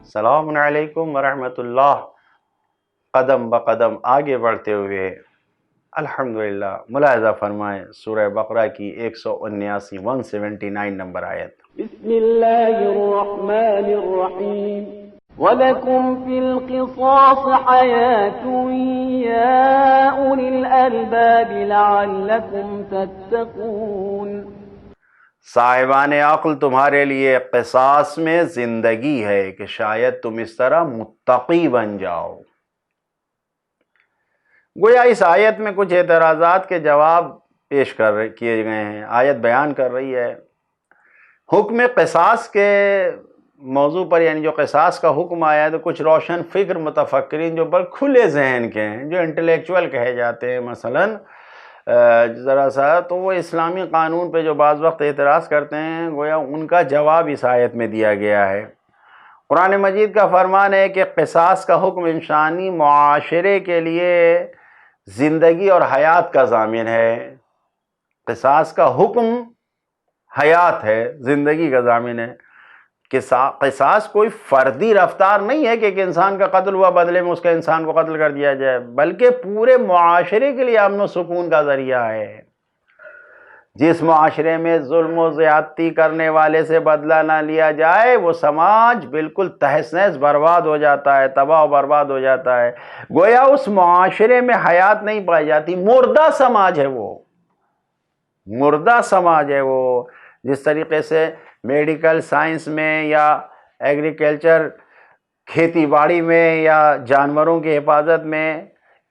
السلام علیکم ورحمۃ اللہ۔ قدم بقدم آگے بڑھتے ہوئے الحمدللہ ملاحظہ فرمائیں سورہ بقرہ کی 179 نمبر آیت۔ بسم اللہ الرحمن الرحیم وَلَكُمْ فِي الْقِصَاصِ حَيَاةٌ يَا أُولِي الْأَلْبَابِ لَعَلَّكُمْ تَتَّقُونَ۔ صاحبان عقل تمہارے لیے قصاص میں زندگی ہے کہ شاید تم اس طرح متقی بن جاؤ۔ گویا اس آیت میں کچھ اعتراضات کے جواب پیش کیے گئے ہیں۔ آیت بیان کر رہی ہے حکم قصاص کے موضوع پر، یعنی جو قصاص کا حکم آیا ہے تو کچھ روشن فکر متفکرین جو بڑے کھلے ذہن کے ہیں، جو انٹلیکچول کہے جاتے ہیں مثلاً ذرا سا، تو وہ اسلامی قانون پہ جو بعض وقت اعتراض کرتے ہیں، گویا ان کا جواب اس آیت میں دیا گیا ہے۔ قرآن مجید کا فرمان ہے کہ قصاص کا حکم انسانی معاشرے کے لیے زندگی اور حیات کا ضامن ہے۔ قصاص کا حکم حیات ہے، زندگی کا ضامن ہے۔ قصاص کوئی فردی رفتار نہیں ہے کہ ایک انسان کا قتل ہوا بدلے میں اس کا انسان کو قتل کر دیا جائے، بلکہ پورے معاشرے کے لیے امن و سکون کا ذریعہ ہے۔ جس معاشرے میں ظلم و زیادتی کرنے والے سے بدلہ نہ لیا جائے وہ سماج بالکل تہس نہس برباد ہو جاتا ہے، تباہ و برباد ہو جاتا ہے۔ گویا اس معاشرے میں حیات نہیں پائی جاتی، مردہ سماج ہے وہ، مردہ سماج ہے وہ۔ جس طریقے سے میڈیکل سائنس میں یا ایگریکلچر کھیتی باڑی میں یا جانوروں کی حفاظت میں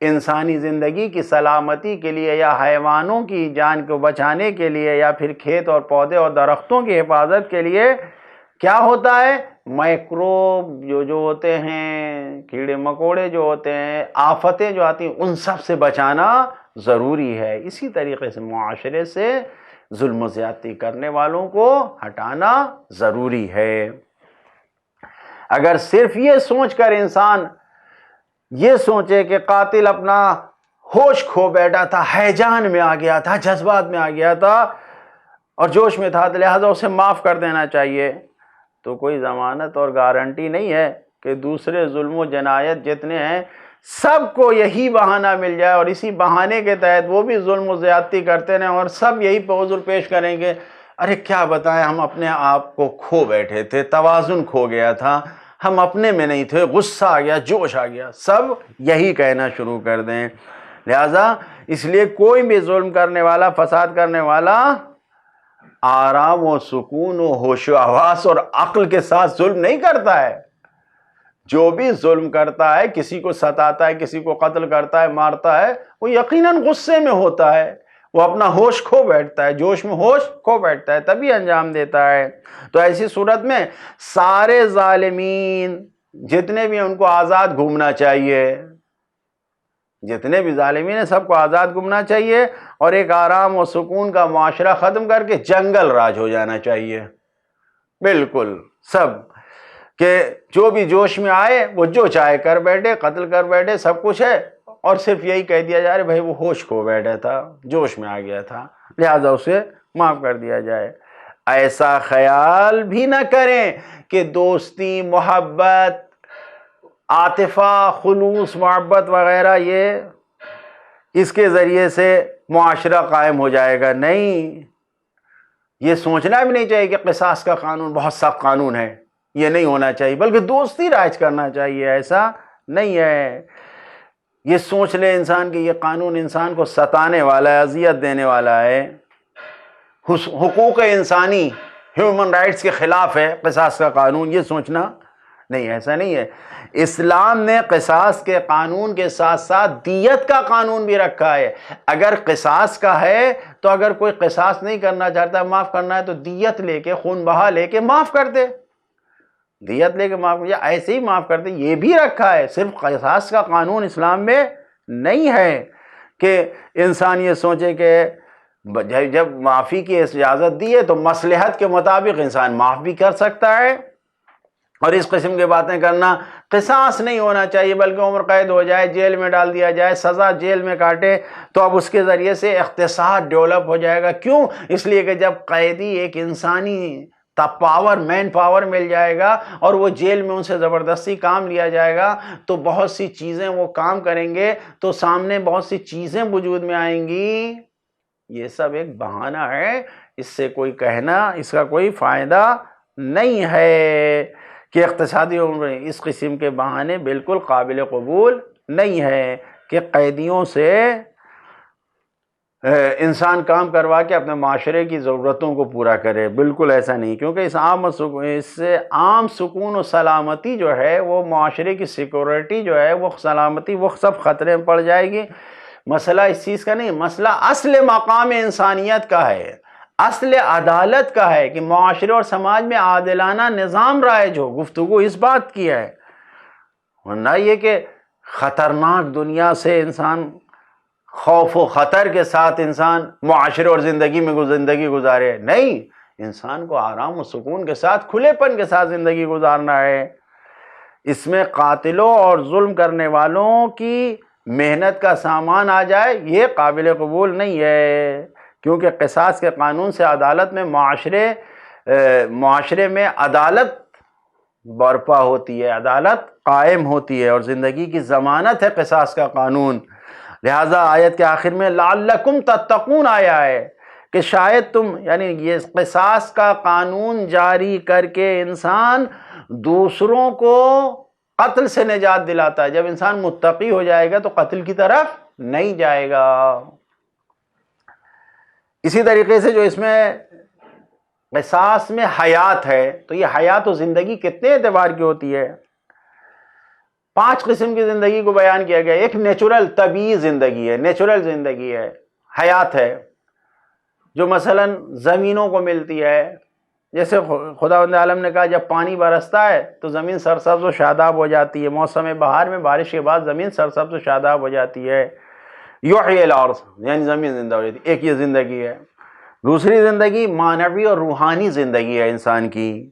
انسانی زندگی کی سلامتی کے لیے یا حیوانوں کی جان کو بچانے کے لیے یا پھر کھیت اور پودے اور درختوں کی حفاظت کے لیے کیا ہوتا ہے، مائکروب جو ہوتے ہیں، کیڑے مکوڑے جو ہوتے ہیں، آفتیں جو آتی ہیں، ان سب سے بچانا ضروری ہے۔ اسی طریقے سے معاشرے سے ظلم و زیادتی کرنے والوں کو ہٹانا ضروری ہے۔ اگر صرف یہ سوچ کر انسان یہ سوچے کہ قاتل اپنا ہوش کھو بیٹھا تھا، ہیجان میں آ گیا تھا، جذبات میں آ گیا تھا اور جوش میں تھا، لہذا اسے معاف کر دینا چاہیے، تو کوئی ضمانت اور گارنٹی نہیں ہے کہ دوسرے ظلم و جنایت جتنے ہیں سب کو یہی بہانہ مل جائے اور اسی بہانے کے تحت وہ بھی ظلم و زیادتی کرتے رہیں اور سب یہی پہ عذر پیش کریں گے، ارے کیا بتائیں ہم اپنے آپ کو کھو بیٹھے تھے، توازن کھو گیا تھا، ہم اپنے میں نہیں تھے، غصہ آ گیا، جوش آ گیا، سب یہی کہنا شروع کر دیں۔ لہذا اس لیے کوئی بھی ظلم کرنے والا، فساد کرنے والا آرام و سکون و ہوش و حواس اور عقل کے ساتھ ظلم نہیں کرتا ہے۔ جو بھی ظلم کرتا ہے، کسی کو ستاتا ہے، کسی کو قتل کرتا ہے، مارتا ہے، وہ یقیناً غصے میں ہوتا ہے، وہ اپنا ہوش کھو بیٹھتا ہے، جوش میں ہوش کھو بیٹھتا ہے، تبھی انجام دیتا ہے۔ تو ایسی صورت میں سارے ظالمین جتنے بھی ہیں ان کو آزاد گھومنا چاہیے، جتنے بھی ظالمین ہیں سب کو آزاد گھومنا چاہیے اور ایک آرام و سکون کا معاشرہ ختم کر کے جنگل راج ہو جانا چاہیے، بالکل سب، کہ جو بھی جوش میں آئے وہ جو چاہے کر بیٹھے، قتل کر بیٹھے، سب کچھ ہے، اور صرف یہی کہہ دیا جائے بھائی وہ ہوش کھو بیٹھا تھا، جوش میں آ گیا تھا، لہذا اسے معاف کر دیا جائے۔ ایسا خیال بھی نہ کریں کہ دوستی، محبت، عاطفہ، خلوص، محبت وغیرہ یہ اس کے ذریعے سے معاشرہ قائم ہو جائے گا، نہیں، یہ سوچنا بھی نہیں چاہیے کہ قصاص کا قانون بہت سخت قانون ہے، یہ نہیں ہونا چاہیے، بلکہ دوستی رائج کرنا چاہیے، ایسا نہیں ہے۔ یہ سوچ لے انسان کہ یہ قانون انسان کو ستانے والا ہے، اذیت دینے والا ہے، حقوق انسانی، ہیومن رائٹس کے خلاف ہے قصاص کا قانون، یہ سوچنا نہیں، ایسا نہیں ہے۔ اسلام نے قصاص کے قانون کے ساتھ ساتھ دیت کا قانون بھی رکھا ہے۔ اگر قصاص کا ہے تو اگر کوئی قصاص نہیں کرنا چاہتا، معاف کرنا ہے تو دیت لے کے، خون بہا لے کے معاف کر دے، دیت لے کے معاف کر دے، ایسے ہی معاف کر دے، یہ بھی رکھا ہے۔ صرف قصاص کا قانون اسلام میں نہیں ہے کہ انسان یہ سوچے کہ جب معافی کی اجازت دی ہے تو مصلحت کے مطابق انسان معاف بھی کر سکتا ہے، اور اس قسم کی باتیں کرنا، قصاص نہیں ہونا چاہیے بلکہ عمر قید ہو جائے، جیل میں ڈال دیا جائے، سزا جیل میں کاٹے، تو اب اس کے ذریعے سے اقتصاد ڈیولپ ہو جائے گا۔ کیوں؟ اس لیے کہ جب قیدی ایک انسانی پاور، مین پاور مل جائے گا اور وہ جیل میں ان سے زبردستی کام لیا جائے گا تو بہت سی چیزیں وہ کام کریں گے تو سامنے بہت سی چیزیں وجود میں آئیں گی. یہ سب ایک بہانہ ہے، اس سے کوئی کہنا اس کا کوئی فائدہ نہیں ہے کہ اقتصادی عمر. اس قسم کے بہانے بالکل قابل قبول نہیں ہے کہ قیدیوں سے انسان کام کروا کے اپنے معاشرے کی ضرورتوں کو پورا کرے. بالکل ایسا نہیں، کیونکہ اس سے عام سکون و سلامتی جو ہے، وہ معاشرے کی سیکورٹی جو ہے، وہ سلامتی وہ سب خطرے میں پڑ جائے گی. مسئلہ اس چیز کا نہیں، مسئلہ اصل مقام انسانیت کا ہے، اصل عدالت کا ہے کہ معاشرے اور سماج میں عادلانہ نظام رائج ہو. گفتگو اس بات کی ہے، ورنہ یہ کہ خطرناک دنیا سے انسان خوف و خطر کے ساتھ انسان معاشرے اور زندگی میں زندگی گزارے. نہیں، انسان کو آرام و سکون کے ساتھ، کھلے پن کے ساتھ زندگی گزارنا ہے. اس میں قاتلوں اور ظلم کرنے والوں کی محنت کا سامان آ جائے، یہ قابل قبول نہیں ہے، کیونکہ قصاص کے قانون سے عدالت میں معاشرے میں عدالت برپا ہوتی ہے، عدالت قائم ہوتی ہے، اور زندگی کی ضمانت ہے قصاص کا قانون. لہٰذا آیت کے آخر میں لعلکم تتقون آیا ہے کہ شاید تم، یعنی یہ قصاص کا قانون جاری کر کے انسان دوسروں کو قتل سے نجات دلاتا ہے. جب انسان متقی ہو جائے گا تو قتل کی طرف نہیں جائے گا. اسی طریقے سے جو اس میں قصاص میں حیات ہے، تو یہ حیات و زندگی کتنے اعتبار کی ہوتی ہے؟ 5 قسم کی زندگی کو بیان کیا گیا. ایک نیچرل طبیعی زندگی ہے، نیچرل زندگی ہے، حیات ہے، جو مثلا زمینوں کو ملتی ہے. جیسے خداوند عالم نے کہا جب پانی برستا ہے تو زمین سرسبز و شاداب ہو جاتی ہے. موسم بہار میں بارش کے بعد زمین سرسبز و شاداب ہو جاتی ہے. یحیی الارض، یعنی زمین زندہ ہو جاتی ہے. ایک یہ زندگی ہے. دوسری زندگی معنوی اور روحانی زندگی ہے انسان کی،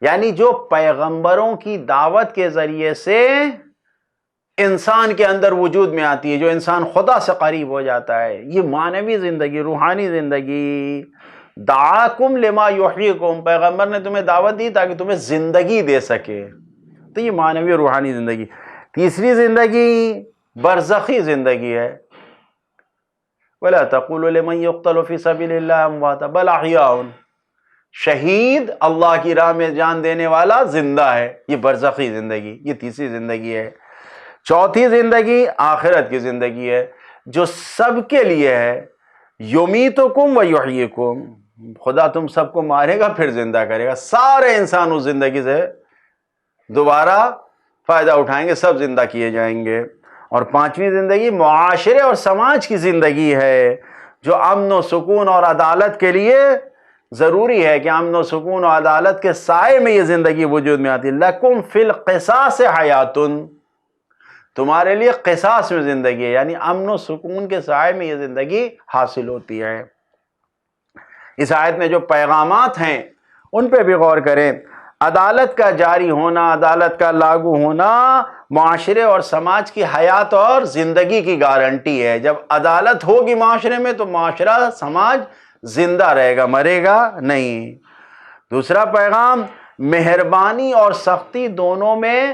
یعنی جو پیغمبروں کی دعوت کے ذریعے سے انسان کے اندر وجود میں آتی ہے، جو انسان خدا سے قریب ہو جاتا ہے. یہ معنوی زندگی، روحانی زندگی. دعاکم لما یحییکم، پیغمبر نے تمہیں دعوت دی تاکہ تمہیں زندگی دے سکے. تو یہ معنوی اور روحانی زندگی. تیسری زندگی برزخی زندگی ہے. ولا تقولوا لمن يقتل في سبيل الله اموات بل احياء، شہید اللہ کی راہ میں جان دینے والا زندہ ہے. یہ برزخی زندگی، یہ تیسری زندگی ہے. چوتھی زندگی آخرت کی زندگی ہے، جو سب کے لیے ہے. یمیتکم ویحییکم، خدا تم سب کو مارے گا پھر زندہ کرے گا. سارے انسان اس زندگی سے دوبارہ فائدہ اٹھائیں گے، سب زندہ کیے جائیں گے. اور پانچویں زندگی معاشرے اور سماج کی زندگی ہے، جو امن و سکون اور عدالت کے لیے ضروری ہے کہ امن و سکون و عدالت کے سائے میں یہ زندگی وجود میں آتی ہے. لکم فی القصاص حیات، تمہارے لیے قصاص میں زندگی ہے، یعنی امن و سکون کے سائے میں یہ زندگی حاصل ہوتی ہے. اس آیت میں جو پیغامات ہیں ان پہ بھی غور کریں. عدالت کا جاری ہونا، عدالت کا لاگو ہونا معاشرے اور سماج کی حیات اور زندگی کی گارنٹی ہے. جب عدالت ہوگی معاشرے میں تو معاشرہ، سماج زندہ رہے گا، مرے گا نہیں. دوسرا پیغام، مہربانی اور سختی دونوں میں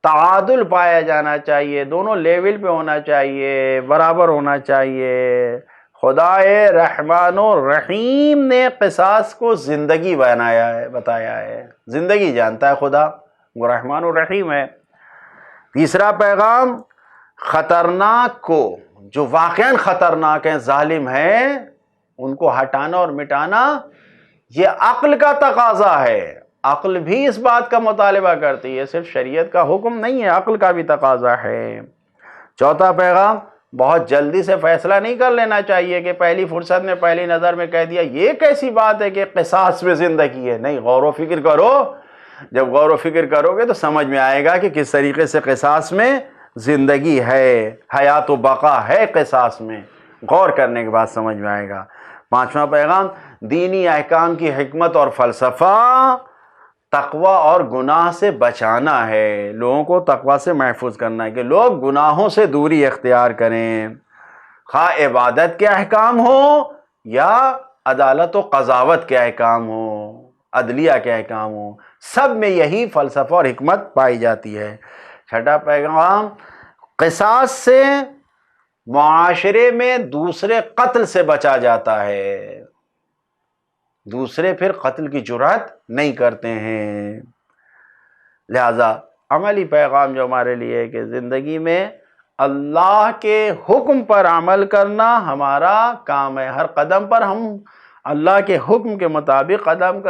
تعادل پایا جانا چاہیے، دونوں لیول پہ ہونا چاہیے، برابر ہونا چاہیے. خدا رحمان و رحیم نے قصاص کو زندگی بتایا ہے. زندگی جانتا ہے خدا، وہ رحمان و رحیم ہے. تیسرا پیغام، خطرناک کو، جو واقعاً خطرناک ہیں، ظالم ہیں، ان کو ہٹانا اور مٹانا یہ عقل کا تقاضا ہے. عقل بھی اس بات کا مطالبہ کرتی ہے، صرف شریعت کا حکم نہیں ہے، عقل کا بھی تقاضا ہے. چوتھا پیغام، بہت جلدی سے فیصلہ نہیں کر لینا چاہیے کہ پہلی فرصت میں، پہلی نظر میں کہہ دیا یہ کیسی بات ہے کہ قصاص میں زندگی ہے. نہیں، غور و فکر کرو. جب غور و فکر کرو گے تو سمجھ میں آئے گا کہ کس طریقے سے قصاص میں زندگی ہے، حیات و بقا ہے قصاص میں. غور کرنے کے بعد سمجھ میں آئے گا. پانچواں پیغام، دینی احکام کی حکمت اور فلسفہ تقوی اور گناہ سے بچانا ہے. لوگوں کو تقوی سے محفوظ کرنا ہے کہ لوگ گناہوں سے دوری اختیار کریں، خواہ عبادت کے احکام ہو یا عدالت و قضاوت کے احکام ہو. عدلیہ کے احکام ہوں، سب میں یہی فلسفہ اور حکمت پائی جاتی ہے۔ چھٹا پیغام، قصاص سے معاشرے میں دوسرے قتل سے بچا جاتا ہے، دوسرے پھر قتل کی جرات نہیں کرتے ہیں۔ لہذا عملی پیغام جو ہمارے لیے ہے کہ زندگی میں اللہ کے حکم پر عمل کرنا ہمارا کام ہے، ہر قدم پر ہم اللہ کے حکم کے مطابق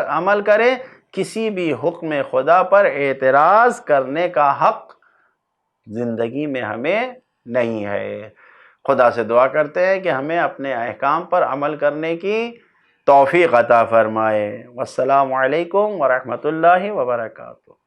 عمل کریں، کسی بھی حکم خدا پر اعتراض کرنے کا حق زندگی میں ہمیں نہیں ہے۔ خدا سے دعا کرتے ہیں کہ ہمیں اپنے احکام پر عمل کرنے کی توفیق عطا فرمائے۔ والسلام علیکم ورحمۃ اللہ وبرکاتہ۔